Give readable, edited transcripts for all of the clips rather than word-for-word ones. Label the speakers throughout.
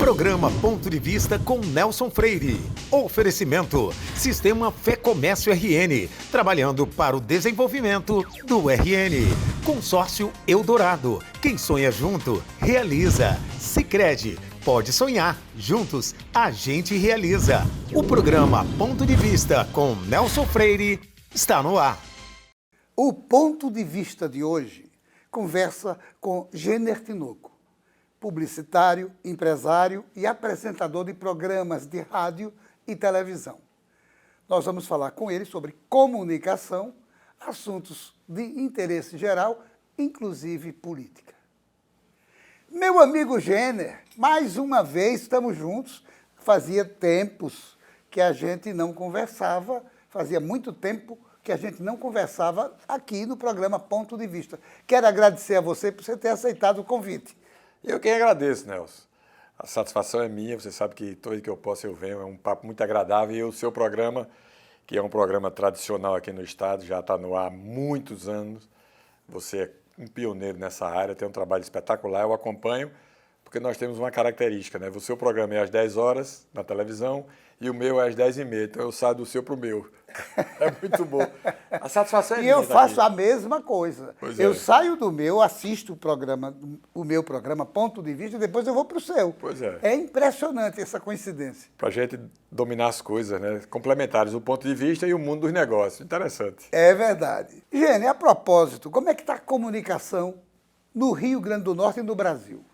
Speaker 1: Programa Ponto de Vista com Nelson Freire. Oferecimento: Sistema Fé Comércio RN, trabalhando para o desenvolvimento do RN. Consórcio Eldorado, quem sonha junto, realiza. Sicredi, pode sonhar, juntos a gente realiza. O programa Ponto de Vista com Nelson Freire está no ar.
Speaker 2: O Ponto de Vista de hoje conversa com Jenner Tinoco, publicitário, empresário e apresentador de programas de rádio e televisão. Nós vamos falar com ele sobre comunicação, assuntos de interesse geral, inclusive política. Meu amigo Jenner, mais uma vez estamos juntos. Fazia tempos que a gente não conversava, fazia muito tempo que a gente não conversava aqui no programa Ponto de Vista. Quero agradecer a você por você ter aceitado o convite.
Speaker 3: Eu que agradeço, Nelson. A satisfação é minha, você sabe que todo que eu posso eu venho, é um papo muito agradável e o seu programa, que é um programa tradicional aqui no estado, já está no ar há muitos anos. Você é um pioneiro nessa área, tem um trabalho espetacular, eu acompanho, porque nós temos uma característica, né? O seu programa é às 10 horas na televisão e o meu é às 10h30, então eu saio do seu para o meu. É muito bom. A satisfação é minha.
Speaker 2: E eu faço a mesma coisa. Eu saio do meu, assisto o meu programa Ponto de Vista e depois eu vou para o seu.
Speaker 3: Pois é.
Speaker 2: É impressionante essa coincidência.
Speaker 3: Para a gente dominar as coisas, né? Complementares, o ponto de vista e o mundo dos negócios. Interessante.
Speaker 2: É verdade. Gene, a propósito, como é que está a comunicação no Rio Grande do Norte e no Brasil?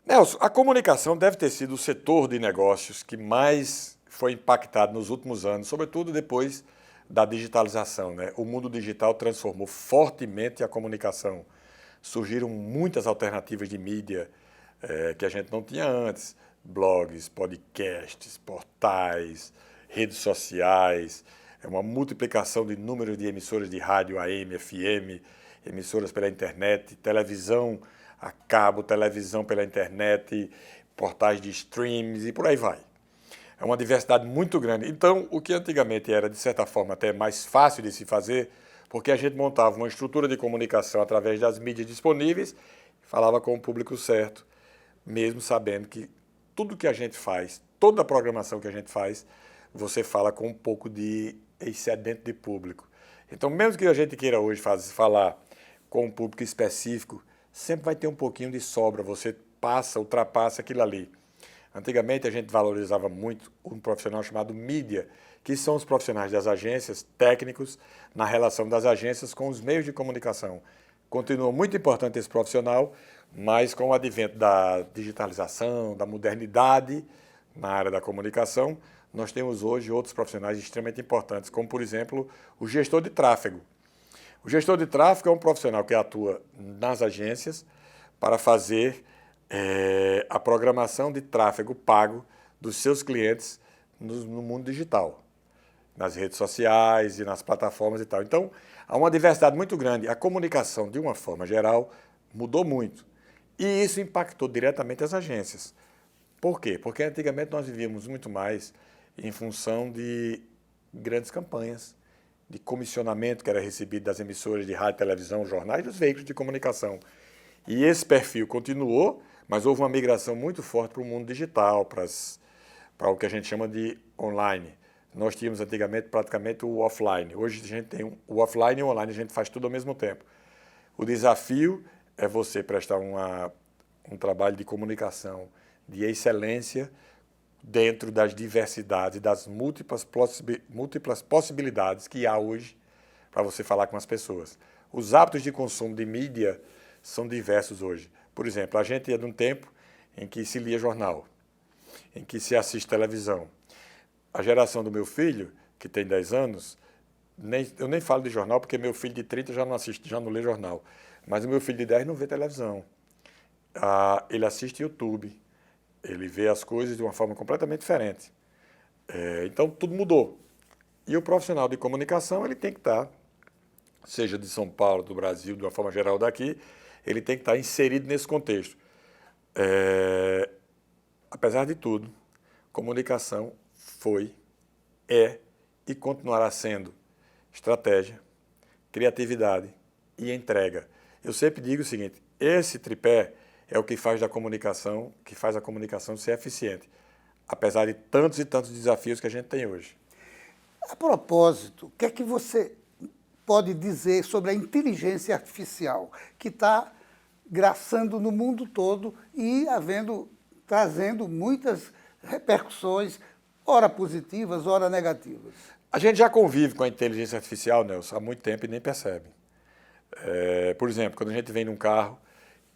Speaker 3: Nelson, a comunicação deve ter sido o setor de negócios que mais foi impactado nos últimos anos, sobretudo depois da digitalização, né? O mundo digital transformou fortemente a comunicação. Surgiram muitas alternativas de mídia que a gente não tinha antes. Blogs, podcasts, portais, redes sociais, uma multiplicação de número de emissoras de rádio AM, FM, emissoras pela internet, televisão a cabo, televisão pela internet, portais de streams e por aí vai. É uma diversidade muito grande. Então, o que antigamente era, de certa forma, até mais fácil de se fazer, porque a gente montava uma estrutura de comunicação através das mídias disponíveis, falava com o público certo, mesmo sabendo que tudo que a gente faz, toda a programação que a gente faz, você fala com um pouco de excedente de público. Então, mesmo que a gente queira hoje falar com um público específico, sempre vai ter um pouquinho de sobra, você ultrapassa aquilo ali. Antigamente a gente valorizava muito um profissional chamado mídia, que são os profissionais das agências, técnicos, na relação das agências com os meios de comunicação. Continua muito importante esse profissional, mas com o advento da digitalização, da modernidade na área da comunicação, nós temos hoje outros profissionais extremamente importantes, como, por exemplo, o gestor de tráfego. O gestor de tráfego é um profissional que atua nas agências para fazer a programação de tráfego pago dos seus clientes no mundo digital, nas redes sociais e nas plataformas e tal. Então, há uma diversidade muito grande. A comunicação, de uma forma geral, mudou muito. E isso impactou diretamente as agências. Por quê? Porque antigamente nós vivíamos muito mais em função de grandes campanhas, de comissionamento que era recebido das emissoras de rádio, televisão, jornais e dos veículos de comunicação. E esse perfil continuou, mas houve uma migração muito forte para o mundo digital, para o que a gente chama de online. Nós tínhamos antigamente praticamente o offline. Hoje a gente tem o offline e o online, a gente faz tudo ao mesmo tempo. O desafio é você prestar um trabalho de comunicação de excelência dentro das diversidades, das múltiplas possibilidades que há hoje para você falar com as pessoas. Os hábitos de consumo de mídia são diversos hoje. Por exemplo, a gente é de um tempo em que se lia jornal, em que se assiste televisão. A geração do meu filho, que tem 10 anos, eu nem falo de jornal porque meu filho de 30 já não assiste, já não lê jornal. Mas o meu filho de 10 não vê televisão. Ele assiste YouTube. Ele vê as coisas de uma forma completamente diferente. Então, tudo mudou. E o profissional de comunicação, ele tem que estar, seja de São Paulo, do Brasil, de uma forma geral daqui, ele tem que estar inserido nesse contexto. Apesar de tudo, comunicação foi, é e continuará sendo estratégia, criatividade e entrega. Eu sempre digo o seguinte, esse tripé é o que faz a comunicação ser eficiente, apesar de tantos e tantos desafios que a gente tem hoje.
Speaker 2: A propósito, o que é que você pode dizer sobre a inteligência artificial, que está graçando no mundo todo e trazendo muitas repercussões, ora positivas, ora negativas?
Speaker 3: A gente já convive com a inteligência artificial, Nelson, há muito tempo e nem percebe. Por exemplo, quando a gente vem num carro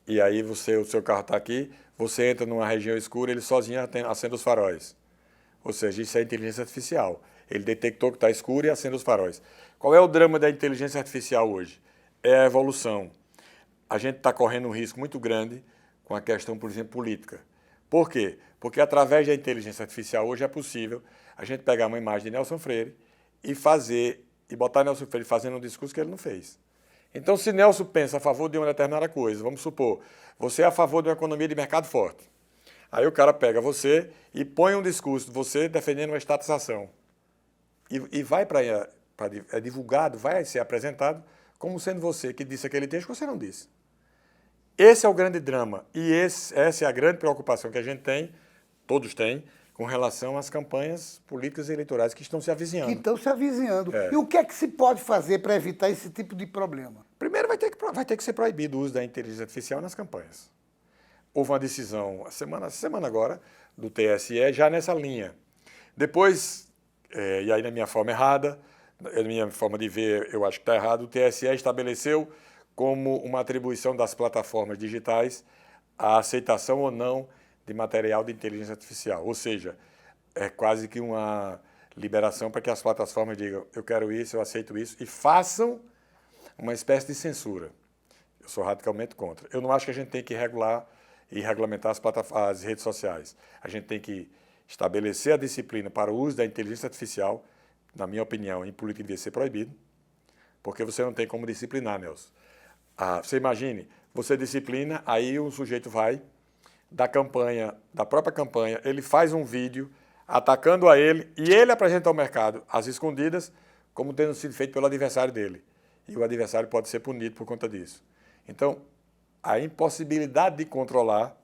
Speaker 3: e aí o seu carro está aqui, você entra numa região escura, ele sozinho acende os faróis. Ou seja, isso é inteligência artificial. Ele detectou que está escuro e acende os faróis. Qual é o drama da inteligência artificial hoje? É a evolução. A gente está correndo um risco muito grande com a questão, por exemplo, política. Por quê? Porque através da inteligência artificial hoje é possível a gente pegar uma imagem de Nelson Freire e botar Nelson Freire fazendo um discurso que ele não fez. Então, se Nelson pensa a favor de uma determinada coisa, vamos supor, você é a favor de uma economia de mercado forte. Aí o cara pega você e põe um discurso de você defendendo uma estatização. E vai é divulgado, vai ser apresentado como sendo você que disse aquele texto que você não disse. Esse é o grande drama e essa é a grande preocupação que a gente tem, todos têm, com relação às campanhas políticas e eleitorais que estão se avizinhando.
Speaker 2: Que estão se avizinhando. E o que é que se pode fazer para evitar esse tipo de problema?
Speaker 3: Primeiro, vai ter que ser proibido o uso da inteligência artificial nas campanhas. Houve uma decisão, essa semana agora, do TSE, já nessa linha. Depois, e aí na minha forma errada, na minha forma de ver, eu acho que está errado, o TSE estabeleceu como uma atribuição das plataformas digitais a aceitação ou não de material de inteligência artificial. Ou seja, é quase que uma liberação para que as plataformas digam eu quero isso, eu aceito isso, e façam uma espécie de censura. Eu sou radicalmente contra. Eu não acho que a gente tem que regular e regulamentar as redes sociais. A gente tem que estabelecer a disciplina para o uso da inteligência artificial, na minha opinião, em política devia ser proibido, porque você não tem como disciplinar, Nelson. Você imagine, você disciplina, aí o sujeito vai da própria campanha, ele faz um vídeo atacando a ele e ele apresenta ao mercado, às escondidas, como tendo sido feito pelo adversário dele. E o adversário pode ser punido por conta disso. Então, a impossibilidade de controlar,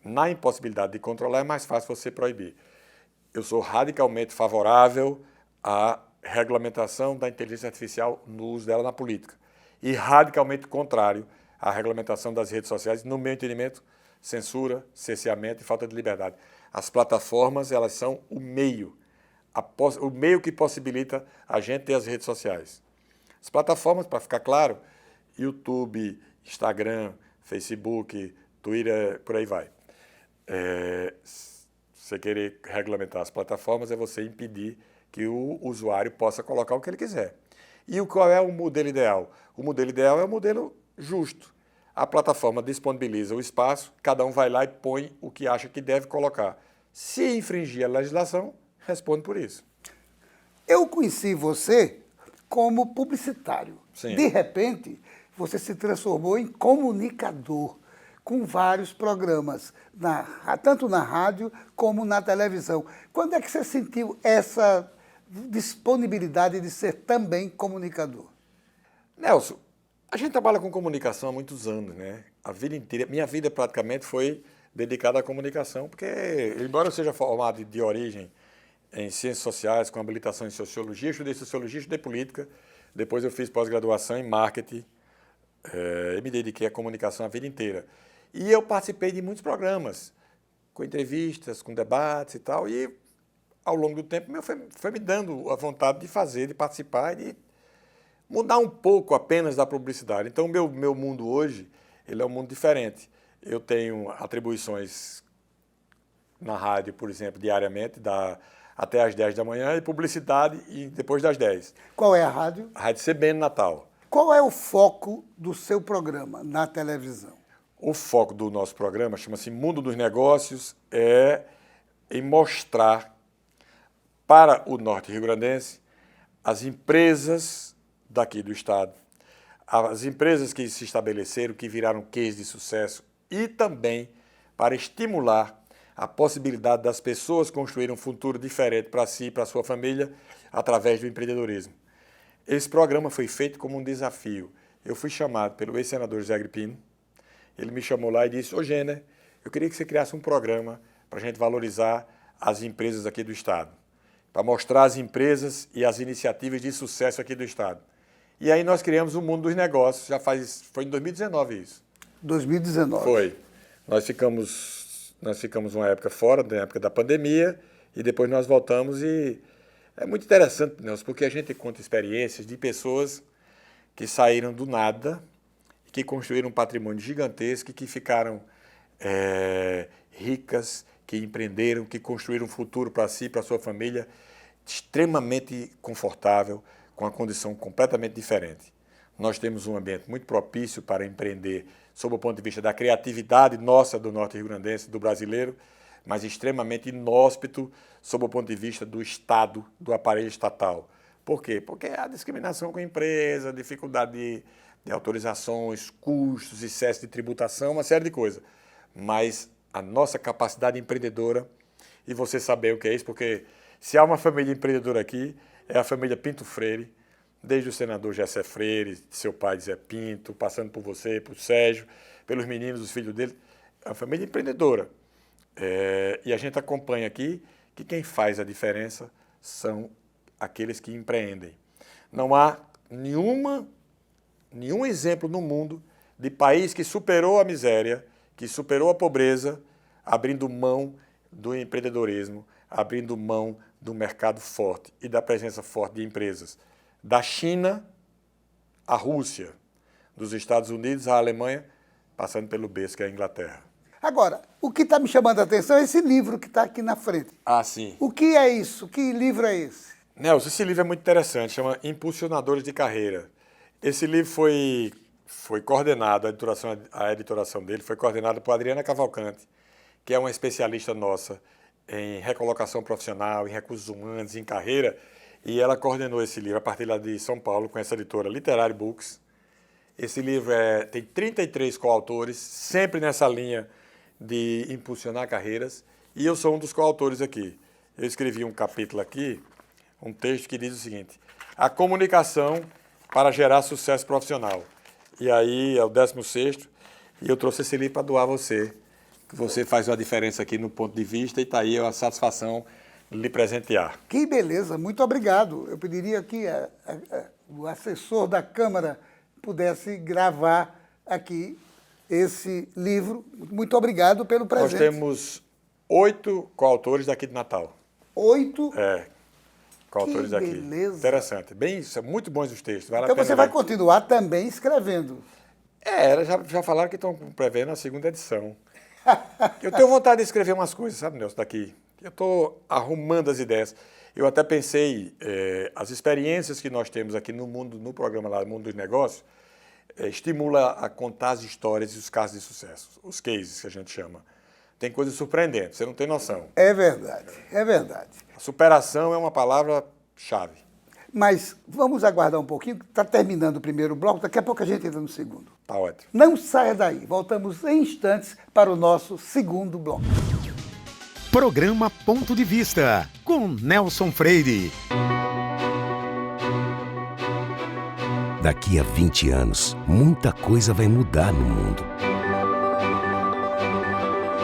Speaker 3: na impossibilidade de controlar, é mais fácil você proibir. Eu sou radicalmente favorável à regulamentação da inteligência artificial no uso dela na política. E radicalmente contrário à regulamentação das redes sociais, no meu entendimento, censura, cerceamento e falta de liberdade. As plataformas, elas são o meio que possibilita a gente ter as redes sociais. As plataformas, para ficar claro, YouTube, Instagram, Facebook, Twitter, por aí vai. Você querer regulamentar as plataformas é você impedir que o usuário possa colocar o que ele quiser. E qual é o modelo ideal? O modelo ideal é o modelo justo. A plataforma disponibiliza o espaço, cada um vai lá e põe o que acha que deve colocar. Se infringir a legislação, responde por isso.
Speaker 2: Eu conheci você como publicitário.
Speaker 3: Sim.
Speaker 2: De repente, você se transformou em comunicador, com vários programas, tanto na rádio como na televisão. Quando é que você sentiu essa disponibilidade de ser também comunicador?
Speaker 3: Nelson, a gente trabalha com comunicação há muitos anos, né? A vida inteira, minha vida praticamente foi dedicada à comunicação, porque, embora eu seja formado de origem em ciências sociais, com habilitação em sociologia, estudei política, depois eu fiz pós-graduação em marketing, e me dediquei à comunicação a vida inteira. E eu participei de muitos programas, com entrevistas, com debates e tal, e ao longo do tempo foi me dando a vontade de fazer, de participar e de mudar um pouco apenas da publicidade. Então, o meu mundo hoje, ele é um mundo diferente. Eu tenho atribuições na rádio, por exemplo, diariamente, até às 10 da manhã, e publicidade e depois das 10.
Speaker 2: Qual é a rádio?
Speaker 3: A Rádio CBN Natal.
Speaker 2: Qual é o foco do seu programa na televisão?
Speaker 3: O foco do nosso programa chama-se Mundo dos Negócios, é em mostrar para o norte rio-grandense as empresas daqui do estado, as empresas que se estabeleceram, que viraram case de sucesso, e também para estimular a possibilidade das pessoas construírem um futuro diferente para si e para a sua família através do empreendedorismo. Esse programa foi feito como um desafio. Eu fui chamado pelo ex-senador José Agripino ele me chamou lá e disse: ô Gêner, eu queria que você criasse um programa para a gente valorizar as empresas aqui do Estado, para mostrar as empresas e as iniciativas de sucesso aqui do Estado. E aí nós criamos o Mundo dos Negócios, foi em 2019 isso.
Speaker 2: 2019.
Speaker 3: Foi. Nós ficamos uma época fora, na época da pandemia, e depois nós voltamos e é muito interessante, Nelson, porque a gente conta experiências de pessoas que saíram do nada, que construíram um patrimônio gigantesco, que ficaram ricas, que empreenderam, que construíram um futuro para si, para sua família, extremamente confortável, com uma condição completamente diferente. Nós temos um ambiente muito propício para empreender, sob o ponto de vista da criatividade nossa do norte rio-grandense, do brasileiro, mas extremamente inóspito sob o ponto de vista do Estado, do aparelho estatal. Por quê? Porque há discriminação com a empresa, dificuldade de autorizações, custos, excesso de tributação, uma série de coisas. Mas a nossa capacidade empreendedora, e você saber o que é isso, porque se há uma família empreendedora aqui, é a família Pinto Freire, desde o senador Gessé Freire, seu pai Zé Pinto, passando por você, por Sérgio, pelos meninos, os filhos dele, é uma família empreendedora. E a gente acompanha aqui que quem faz a diferença são aqueles que empreendem. Não há nenhum exemplo no mundo de país que superou a miséria, que superou a pobreza, abrindo mão do empreendedorismo, abrindo mão do mercado forte e da presença forte de empresas. Da China à Rússia, dos Estados Unidos à Alemanha, passando pelo berço que é a Inglaterra.
Speaker 2: Agora, o que está me chamando a atenção é esse livro que está aqui na frente.
Speaker 3: Ah, sim.
Speaker 2: O que é isso? Que livro é esse?
Speaker 3: Nelson, esse livro é muito interessante, chama Impulsionadores de Carreira. Esse livro foi coordenado, a editoração dele foi coordenada por Adriana Cavalcante, que é uma especialista nossa em recolocação profissional, em recursos humanos, em carreira, e ela coordenou esse livro a partir lá de São Paulo, com essa editora Literary Books. Esse livro tem 33 coautores, sempre nessa linha de impulsionar carreiras, e eu sou um dos coautores aqui. Eu escrevi um capítulo aqui, um texto que diz o seguinte: a comunicação para gerar sucesso profissional. E aí é o 16º, e eu trouxe esse livro para doar a você, que você faz uma diferença aqui no ponto de vista, e está aí a satisfação de lhe presentear.
Speaker 2: Que beleza, muito obrigado. Eu pediria que o assessor da Câmara pudesse gravar aqui esse livro. Muito obrigado pelo presente.
Speaker 3: Nós temos 8 coautores daqui de Natal.
Speaker 2: 8?
Speaker 3: Coautores
Speaker 2: que
Speaker 3: aqui.
Speaker 2: Beleza.
Speaker 3: Interessante. Bem, são muito bons os textos. Vale
Speaker 2: Então
Speaker 3: a pena
Speaker 2: você vai
Speaker 3: ler.
Speaker 2: continuar também escrevendo.
Speaker 3: Já falaram que estão prevendo a 2ª edição. Eu tenho vontade de escrever umas coisas, sabe, Nelson, daqui. Eu estou arrumando as ideias. Eu até pensei, as experiências que nós temos aqui no programa lá, Mundo dos Negócios, estimula a contar as histórias e os casos de sucesso, os cases que a gente chama. Tem coisas surpreendentes, você não tem noção.
Speaker 2: É verdade, é verdade.
Speaker 3: A superação é uma palavra-chave.
Speaker 2: Mas vamos aguardar um pouquinho, que está terminando o primeiro bloco, daqui a pouco a gente entra no segundo.
Speaker 3: Tá ótimo.
Speaker 2: Não saia daí, voltamos em instantes para o nosso segundo bloco.
Speaker 1: Programa Ponto de Vista, com Nelson Freire.
Speaker 4: Daqui a 20 anos, muita coisa vai mudar no mundo.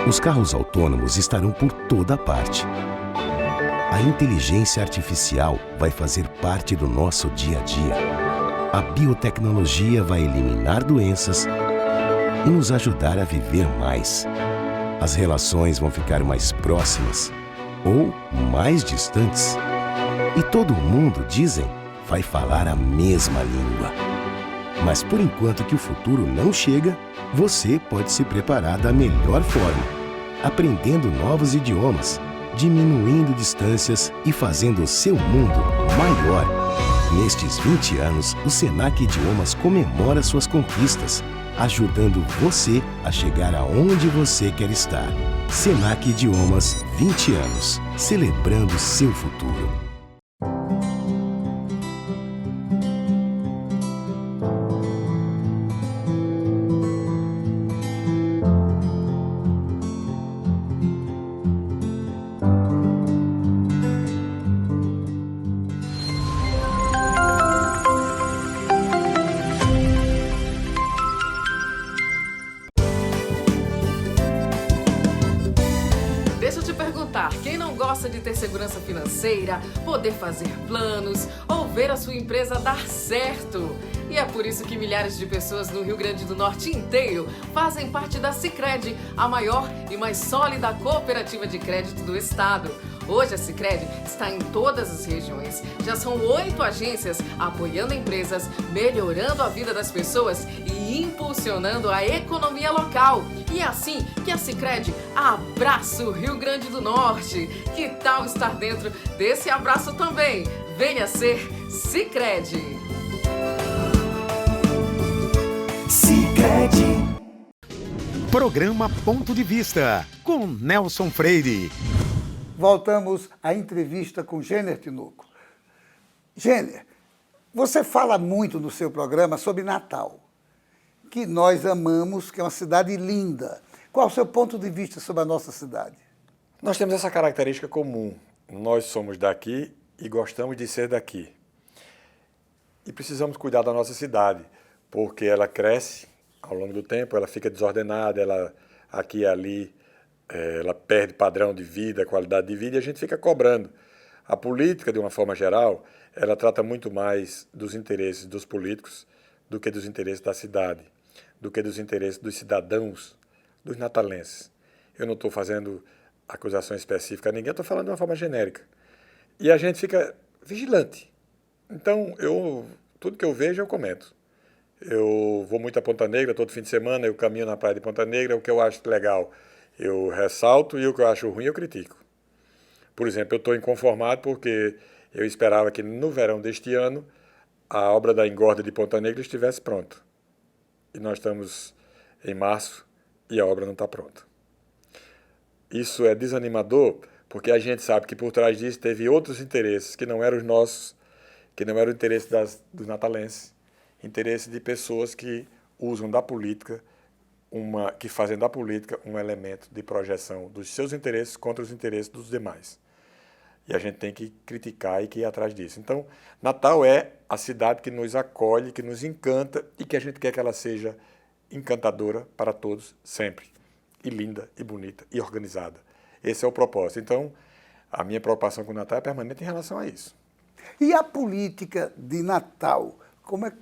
Speaker 4: Os carros autônomos estarão por toda parte. A inteligência artificial vai fazer parte do nosso dia a dia. A biotecnologia vai eliminar doenças e nos ajudar a viver mais. As relações vão ficar mais próximas ou mais distantes. E todo mundo, dizem, vai falar a mesma língua. Mas por enquanto que o futuro não chega, você pode se preparar da melhor forma, aprendendo novos idiomas, diminuindo distâncias e fazendo o seu mundo maior. Nestes 20 anos, o Senac Idiomas comemora suas conquistas, ajudando você a chegar aonde você quer estar. Senac Idiomas, 20 anos, celebrando seu futuro.
Speaker 5: contar, quem não gosta de ter segurança financeira, poder fazer planos ou ver a sua empresa dar certo? E é por isso que milhares de pessoas no Rio Grande do Norte inteiro fazem parte da Sicredi, a maior e mais sólida cooperativa de crédito do estado. Hoje a Sicredi está em todas as regiões. Já são 8 agências apoiando empresas, melhorando a vida das pessoas e impulsionando a economia local. E é assim que a Sicredi abraça o Rio Grande do Norte. Que tal estar dentro desse abraço também? Venha ser Sicredi.
Speaker 1: Sicredi. Programa Ponto de Vista, com Nelson Freire.
Speaker 2: Voltamos à entrevista com Gêner Tinoco. Gêner, você fala muito no seu programa sobre Natal, que nós amamos, que é uma cidade linda. Qual é o seu ponto de vista sobre a nossa cidade?
Speaker 3: Nós temos essa característica comum. Nós somos daqui e gostamos de ser daqui. E precisamos cuidar da nossa cidade, porque ela cresce ao longo do tempo, ela fica desordenada, ela aqui e ali, ela perde padrão de vida, qualidade de vida, e a gente fica cobrando. A política, de uma forma geral, ela trata muito mais dos interesses dos políticos do que dos interesses da cidade, do que dos interesses dos cidadãos, dos natalenses. Eu não estou fazendo acusação específica a ninguém, estou falando de uma forma genérica. E a gente fica vigilante. Então, tudo que eu vejo, eu comento. Eu vou muito a Ponta Negra, todo fim de semana eu caminho na praia de Ponta Negra, o que eu acho legal eu ressalto e o que eu acho ruim eu critico. Por exemplo, eu estou inconformado porque eu esperava que no verão deste ano a obra da engorda de Ponta Negra estivesse pronta. E nós estamos em março e a obra não está pronta. Isso é desanimador porque a gente sabe que por trás disso teve outros interesses que não eram os nossos, que não eram o interesse dos natalenses, interesse de pessoas que usam da política, que fazem da política um elemento de projeção dos seus interesses contra os interesses dos demais. E a gente tem que criticar e que ir atrás disso. Então, Natal é a cidade que nos acolhe, que nos encanta e que a gente quer que ela seja encantadora para todos, sempre. E linda, e bonita, e organizada. Esse é o propósito. Então, a minha preocupação com o Natal é permanente em relação a isso.
Speaker 2: E a política de Natal? Como é que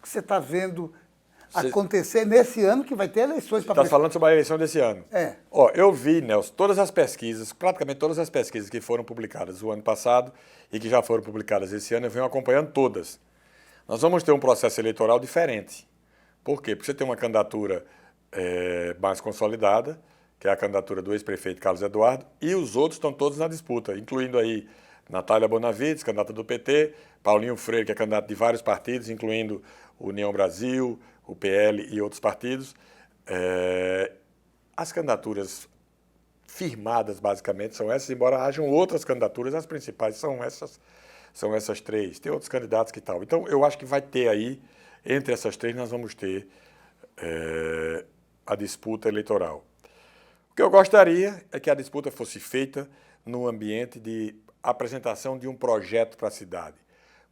Speaker 2: você está vendo acontecer nesse ano que vai ter eleições para
Speaker 3: Está falando sobre a eleição desse ano?
Speaker 2: É.
Speaker 3: Ó, eu vi, Nelson, todas as pesquisas, praticamente todas as pesquisas que foram publicadas o ano passado e que já foram publicadas esse ano, eu venho acompanhando todas. Nós vamos ter um processo eleitoral diferente. Por quê? Porque você tem uma candidatura mais consolidada, que é a candidatura do ex-prefeito Carlos Eduardo, e os outros estão todos na disputa, incluindo aí Natália Bonavides, candidata do PT, Paulinho Freire, que é candidato de vários partidos, incluindo União Brasil, o PL e outros partidos. As candidaturas firmadas, basicamente, são essas, embora hajam outras candidaturas, as principais são essas três. Tem outros candidatos que tal. Então, eu acho que vai ter aí, entre essas três, nós vamos ter a disputa eleitoral. O que eu gostaria é que a disputa fosse feita no ambiente de apresentação de um projeto para a cidade.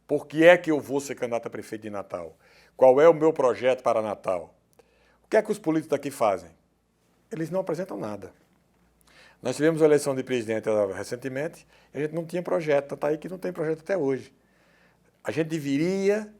Speaker 3: Por que é que eu vou ser candidato a prefeito de Natal? Qual é o meu projeto para Natal? O que é que os políticos daqui fazem? Eles não apresentam nada. Nós tivemos a eleição de presidente recentemente e a gente não tinha projeto, está aí que não tem projeto até hoje. A gente deveria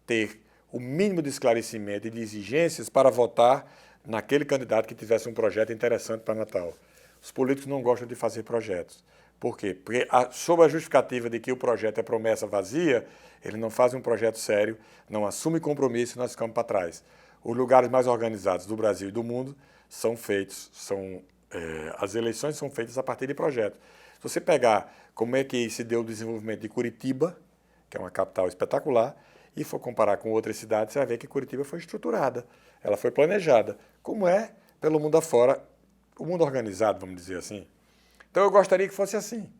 Speaker 3: ter o mínimo de esclarecimento e de exigências para votar naquele candidato que tivesse um projeto interessante para Natal. Os políticos não gostam de fazer projetos. Por quê? Porque, sob a justificativa de que o projeto é promessa vazia, eles não fazem um projeto sério, não assumem compromisso e nós ficamos para trás. Os lugares mais organizados do Brasil e do mundo são feitos, as eleições são feitas a partir de projetos. Se você pegar como é que se deu o desenvolvimento de Curitiba, que é uma capital espetacular, e for comparar com outras cidades, você vai ver que Curitiba foi estruturada, ela foi planejada, como é pelo mundo afora, o mundo organizado, vamos dizer assim. Então, eu gostaria que fosse assim,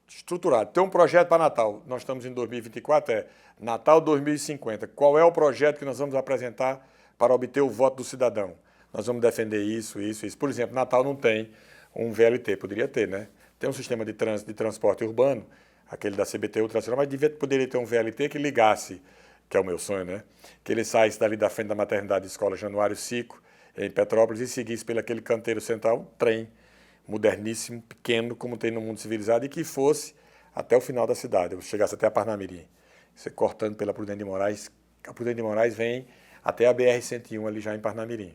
Speaker 3: estruturado. Tem um projeto para Natal. Nós estamos em 2024, Natal 2050. Qual é o projeto que nós vamos apresentar para obter o voto do cidadão? Nós vamos defender isso. Por exemplo, Natal não tem um VLT. Poderia ter, né? Tem um sistema de transporte urbano, aquele da CBT Ultracional, mas poderia ter um VLT que ligasse, que é o meu sonho, né? Que ele saísse dali da frente da maternidade de escola Januário Sico, em Petrópolis, e seguisse pelo aquele canteiro central, um trem. moderníssimo, pequeno, como tem no mundo civilizado, e que fosse até o final da cidade, chegasse até a Parnamirim. Você cortando pela Prudente de Moraes, a Prudente de Moraes vem até a BR-101 ali já em Parnamirim.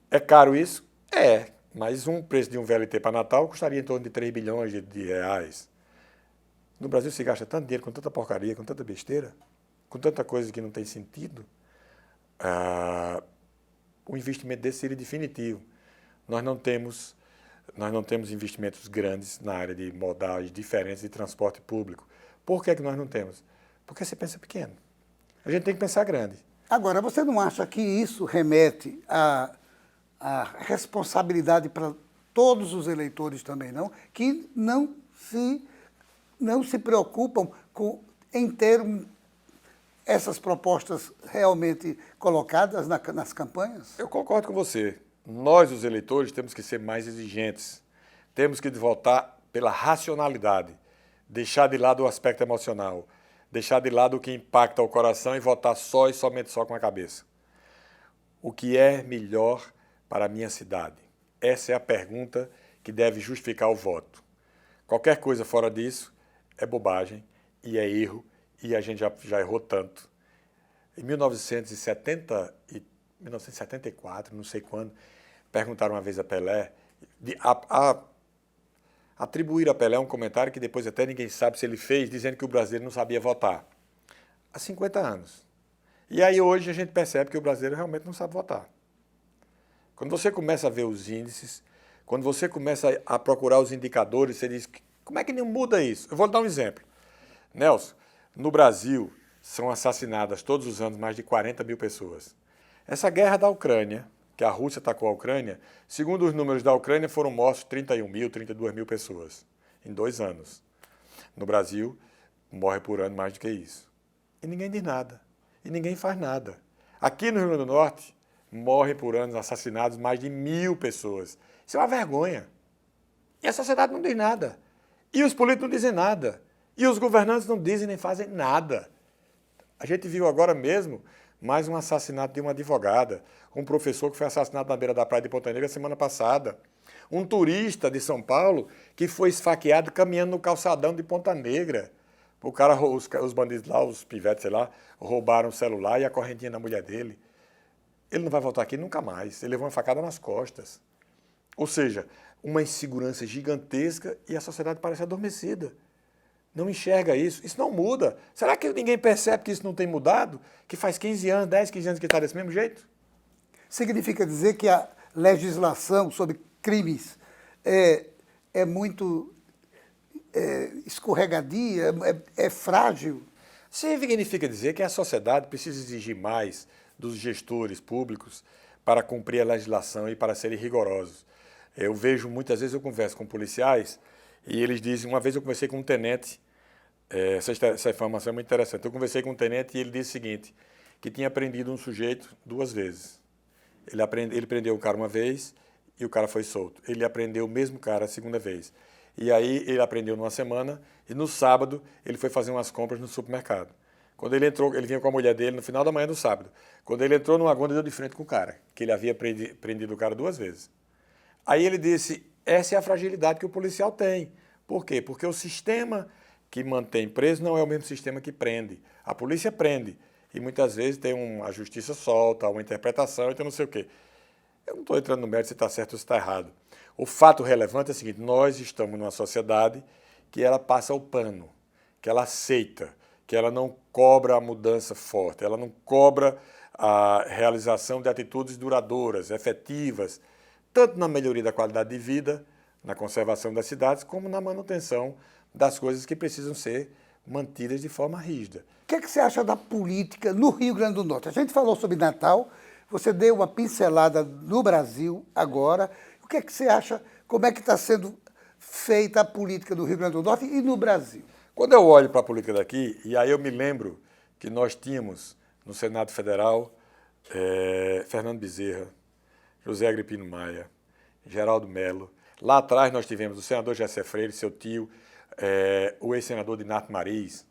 Speaker 3: É caro isso? É, mas um preço de um VLT para Natal custaria em torno de 3 bilhões de reais. No Brasil se gasta tanto dinheiro com tanta porcaria, com tanta besteira, com tanta coisa que não tem sentido. O investimento desse seria definitivo. Nós não temos investimentos grandes na área de modais diferentes de transporte público. Por que nós não temos? Porque você pensa pequeno. A gente tem que pensar grande.
Speaker 2: Agora, você não acha que isso remete à responsabilidade para todos os eleitores também, não? Que não se preocupam em ter essas propostas realmente colocadas nas campanhas?
Speaker 3: Eu concordo com você. Nós, os eleitores, temos que ser mais exigentes. Temos que votar pela racionalidade, deixar de lado o aspecto emocional, deixar de lado o que impacta o coração e votar só e somente só com a cabeça. O que é melhor para a minha cidade? Essa é a pergunta que deve justificar o voto. Qualquer coisa fora disso é bobagem e é erro, e a gente já errou tanto. Em 1974, não sei quando, perguntaram uma vez a Pelé, atribuíram a Pelé um comentário que depois até ninguém sabe se ele fez, dizendo que o brasileiro não sabia votar. Há 50 anos. E aí hoje a gente percebe que o brasileiro realmente não sabe votar. Quando você começa a ver os índices, quando você começa a procurar os indicadores, você diz, como é que não muda isso? Eu vou lhe dar um exemplo. Nelson, no Brasil são assassinadas todos os anos mais de 40 mil pessoas. Essa guerra da Ucrânia, que a Rússia atacou a Ucrânia, segundo os números da Ucrânia, foram mortos 31 mil, 32 mil pessoas em 2 anos. No Brasil, morre por ano mais do que isso. E ninguém diz nada. E ninguém faz nada. Aqui no Rio Grande do Norte, morre por ano assassinados mais de 1.000 pessoas. Isso é uma vergonha. E a sociedade não diz nada. E os políticos não dizem nada. E os governantes não dizem nem fazem nada. A gente viu agora mesmo mais um assassinato de uma advogada, um professor que foi assassinado na beira da praia de Ponta Negra semana passada, um turista de São Paulo que foi esfaqueado caminhando no calçadão de Ponta Negra. Os bandidos lá, os pivetes, sei lá, roubaram o celular e a correntinha da mulher dele. Ele não vai voltar aqui nunca mais. Ele levou uma facada nas costas. Ou seja, uma insegurança gigantesca e a sociedade parece adormecida. Não enxerga isso. Isso não muda. Será que ninguém percebe que isso não tem mudado? Que faz 15 anos, 10, 15 anos que está desse mesmo jeito?
Speaker 2: Significa dizer que a legislação sobre crimes é muito escorregadia, é frágil?
Speaker 3: Significa dizer que a sociedade precisa exigir mais dos gestores públicos para cumprir a legislação e para serem rigorosos. Eu vejo, muitas vezes eu converso com policiais e eles dizem, uma vez eu conversei com um tenente, essa informação é muito interessante, eu conversei com um tenente e ele disse o seguinte, que tinha prendido um sujeito 2 vezes. Ele prendeu o cara uma vez e o cara foi solto. Ele apreendeu o mesmo cara a segunda vez. E aí ele apreendeu numa semana e no sábado ele foi fazer umas compras no supermercado. Quando ele entrou, ele vinha com a mulher dele no final da manhã do sábado. Quando ele entrou numa gonda, deu de frente com o cara, que ele havia prendido o cara 2 vezes. Aí ele disse, essa é a fragilidade que o policial tem. Por quê? Porque o sistema que mantém preso não é o mesmo sistema que prende. A polícia prende e muitas vezes a justiça solta, uma interpretação, então não sei o quê. Eu não estou entrando no mérito se está certo ou se está errado. O fato relevante é o seguinte, nós estamos numa sociedade que ela passa o pano, que ela aceita, que ela não cobra a mudança forte, ela não cobra a realização de atitudes duradouras, efetivas, tanto na melhoria da qualidade de vida, na conservação das cidades, como na manutenção das coisas que precisam ser mantidas de forma rígida.
Speaker 2: O que é que você acha da política no Rio Grande do Norte? A gente falou sobre Natal, você deu uma pincelada no Brasil agora. O que é que você acha, como é que está sendo feita a política do Rio Grande do Norte e no Brasil?
Speaker 3: Quando eu olho para a política daqui, e aí eu me lembro que nós tínhamos no Senado Federal Fernando Bezerra, José Agripino Maia, Geraldo Melo. Lá atrás nós tivemos o senador Jessé Freire, seu tio, o ex-senador Dinato Mariz,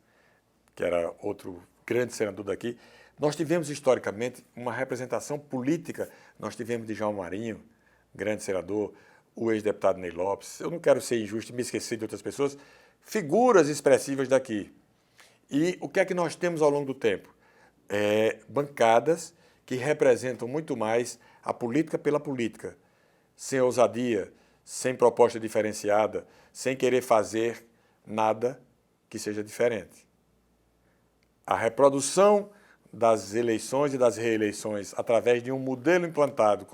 Speaker 3: que era outro grande senador daqui. Nós tivemos, historicamente, uma representação política. Nós tivemos Djalma Marinho, grande senador, o ex-deputado Ney Lopes, eu não quero ser injusto e me esquecer de outras pessoas, figuras expressivas daqui. E o que é que nós temos ao longo do tempo? Bancadas que representam muito mais a política pela política, sem ousadia, sem proposta diferenciada, sem querer fazer nada que seja diferente. A reprodução das eleições e das reeleições através de um modelo implantado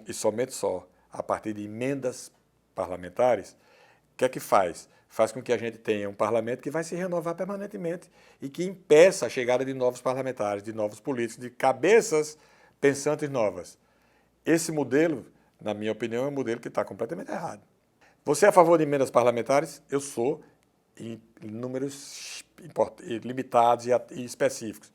Speaker 3: e somente só a partir de emendas parlamentares, o que é que faz? Faz com que a gente tenha um parlamento que vai se renovar permanentemente e que impeça a chegada de novos parlamentares, de novos políticos, de cabeças pensantes novas. Esse modelo, na minha opinião, é um modelo que está completamente errado. Você é a favor de emendas parlamentares? Eu sou, em números limitados e específicos.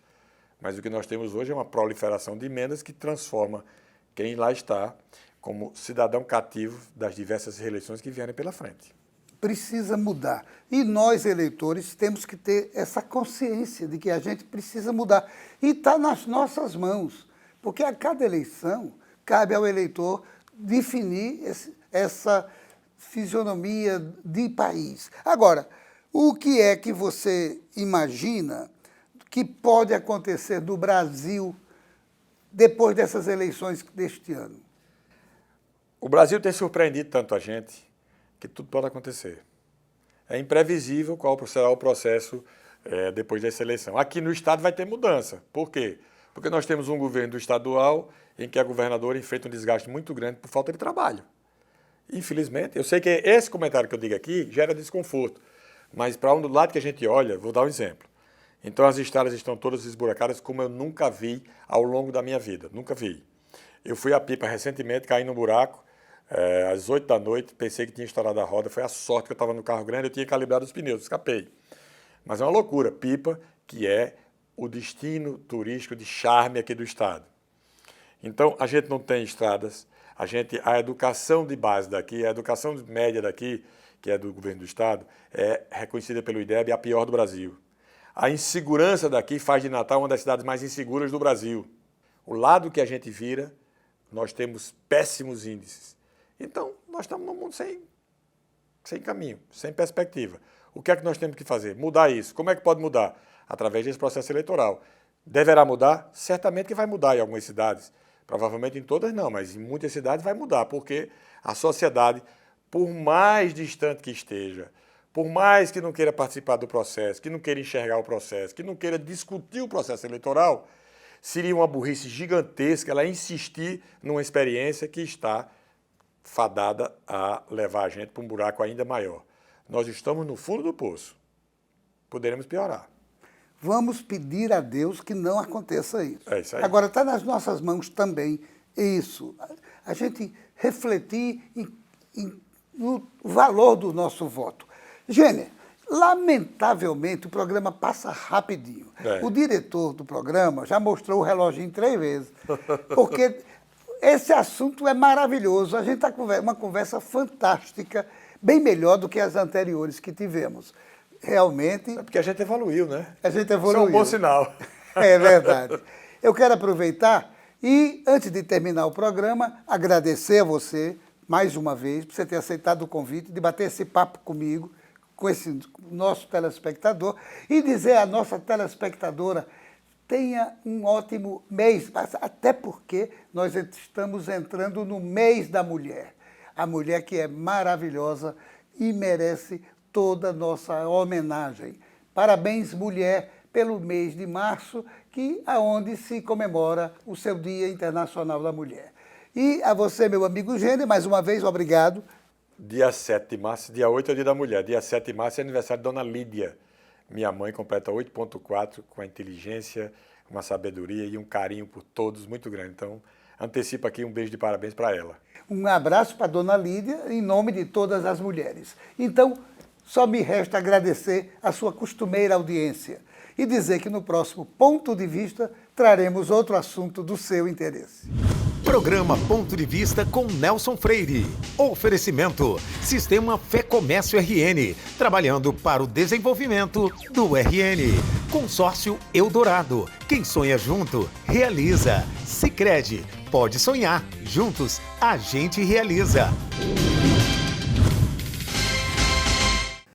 Speaker 3: Mas o que nós temos hoje é uma proliferação de emendas que transforma quem lá está como cidadão cativo das diversas reeleições que vierem pela frente.
Speaker 2: Precisa mudar. E nós, eleitores, temos que ter essa consciência de que a gente precisa mudar. E está nas nossas mãos, porque a cada eleição cabe ao eleitor definir essa fisionomia de país. Agora, o que é que você imagina que pode acontecer no Brasil depois dessas eleições deste ano?
Speaker 3: O Brasil tem surpreendido tanto a gente que tudo pode acontecer. É imprevisível qual será o processo depois dessa eleição. Aqui no Estado vai ter mudança. Por quê? Porque nós temos um governo estadual em que a governadora enfrenta um desgaste muito grande por falta de trabalho. Infelizmente, eu sei que esse comentário que eu digo aqui gera desconforto, mas para um lado que a gente olha, vou dar um exemplo. Então as estradas estão todas esburacadas como eu nunca vi ao longo da minha vida, nunca vi. Eu fui a Pipa recentemente, caí num buraco, às 8 da noite, pensei que tinha estourado a roda, foi a sorte que eu estava no carro grande, eu tinha calibrado os pneus, escapei. Mas é uma loucura, Pipa, que é o destino turístico de charme aqui do estado. Então, a gente não tem estradas, a educação de base daqui, a educação média daqui, que é do governo do estado, é reconhecida pelo IDEB a pior do Brasil. A insegurança daqui faz de Natal uma das cidades mais inseguras do Brasil. O lado que a gente vira, nós temos péssimos índices. Então, nós estamos num mundo sem caminho, sem perspectiva. O que é que nós temos que fazer? Mudar isso. Como é que pode mudar? Através desse processo eleitoral. Deverá mudar? Certamente que vai mudar em algumas cidades. Provavelmente em todas não, mas em muitas cidades vai mudar, porque a sociedade, por mais distante que esteja, por mais que não queira participar do processo, que não queira enxergar o processo, que não queira discutir o processo eleitoral, seria uma burrice gigantesca ela insistir numa experiência que está fadada a levar a gente para um buraco ainda maior. Nós estamos no fundo do poço. Poderemos piorar.
Speaker 2: Vamos pedir a Deus que não aconteça isso.
Speaker 3: É isso aí.
Speaker 2: Agora, está nas nossas mãos também isso. A gente refletir no valor do nosso voto. Gêner, lamentavelmente, o programa passa rapidinho. O diretor do programa já mostrou o relógio 3 vezes, porque esse assunto é maravilhoso. A gente está com uma conversa fantástica, bem melhor do que as anteriores que tivemos. Realmente...
Speaker 3: É porque a gente evoluiu, né?
Speaker 2: A gente evoluiu.
Speaker 3: Isso é um bom sinal.
Speaker 2: É verdade. Eu quero aproveitar e, antes de terminar o programa, agradecer a você, mais uma vez, por você ter aceitado o convite de bater esse papo comigo, com esse nosso telespectador, e dizer à nossa telespectadora: tenha um ótimo mês, até porque nós estamos entrando no mês da mulher. A mulher que é maravilhosa e merece toda a nossa homenagem. Parabéns, mulher, pelo mês de março, aonde se comemora o seu Dia Internacional da Mulher. E a você, meu amigo Gêner, mais uma vez, obrigado.
Speaker 3: Dia 7 de março, dia 8 é o Dia da Mulher. Dia 7 de março é aniversário de Dona Lídia. Minha mãe completa 8.4 com a inteligência, uma sabedoria e um carinho por todos muito grande. Então, antecipo aqui um beijo de parabéns para ela.
Speaker 2: Um abraço para Dona Lídia, em nome de todas as mulheres. Então, só me resta agradecer a sua costumeira audiência e dizer que no próximo Ponto de Vista traremos outro assunto do seu interesse.
Speaker 1: Programa Ponto de Vista com Nelson Freire. Oferecimento: Sistema Fé Comércio RN, trabalhando para o desenvolvimento do RN. Consórcio Eldorado. Quem sonha junto, realiza. Sicredi. Pode sonhar. Juntos, a gente realiza.